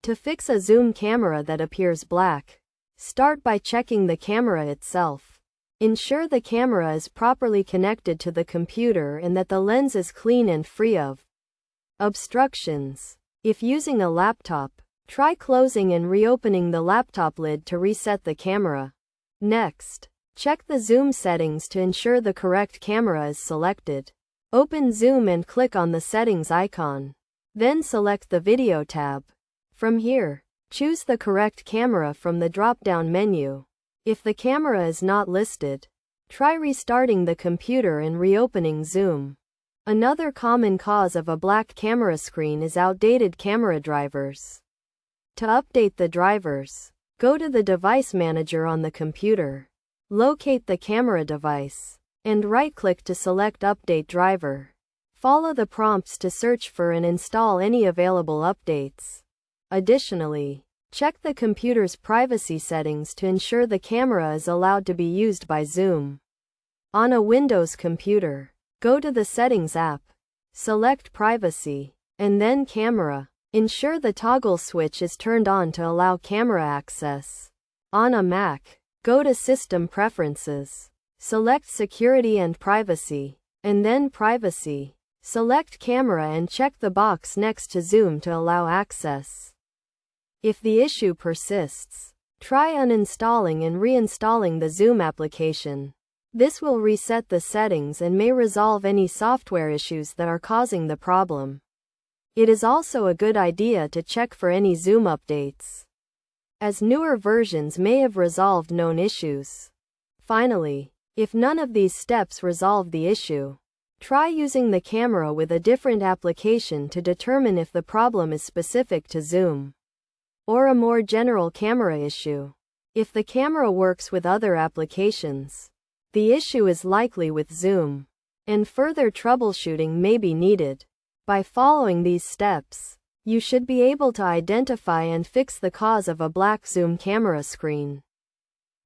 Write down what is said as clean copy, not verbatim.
To fix a zoom camera that appears black, start by checking the camera itself. Ensure the camera is properly connected to the computer and that the lens is clean and free of obstructions. If using a laptop, try closing and reopening the laptop lid to reset the camera. Next, check the zoom settings to ensure the correct camera is selected. Open Zoom and click on the settings icon. Then select the Video tab. From here, choose the correct camera from the drop-down menu. If the camera is not listed, try restarting the computer and reopening Zoom. Another common cause of a black camera screen is outdated camera drivers. To update the drivers, go to the Device Manager on the computer. Locate the camera device, and right-click to select Update Driver. Follow the prompts to search for and install any available updates. Additionally, check the computer's privacy settings to ensure the camera is allowed to be used by Zoom. On a Windows computer, go to the Settings app, select Privacy, and then Camera. Ensure the toggle switch is turned on to allow camera access. On a Mac, go to System Preferences, select Security and Privacy, and then Privacy. Select Camera and check the box next to Zoom to allow access. If the issue persists, try uninstalling and reinstalling the Zoom application. This will reset the settings and may resolve any software issues that are causing the problem. It is also a good idea to check for any Zoom updates, as newer versions may have resolved known issues. Finally, if none of these steps resolve the issue, try using the camera with a different application to determine if the problem is specific to Zoom or a more general camera issue. If the camera works with other applications, the issue is likely with Zoom, and further troubleshooting may be needed. By following these steps, you should be able to identify and fix the cause of a black Zoom camera screen.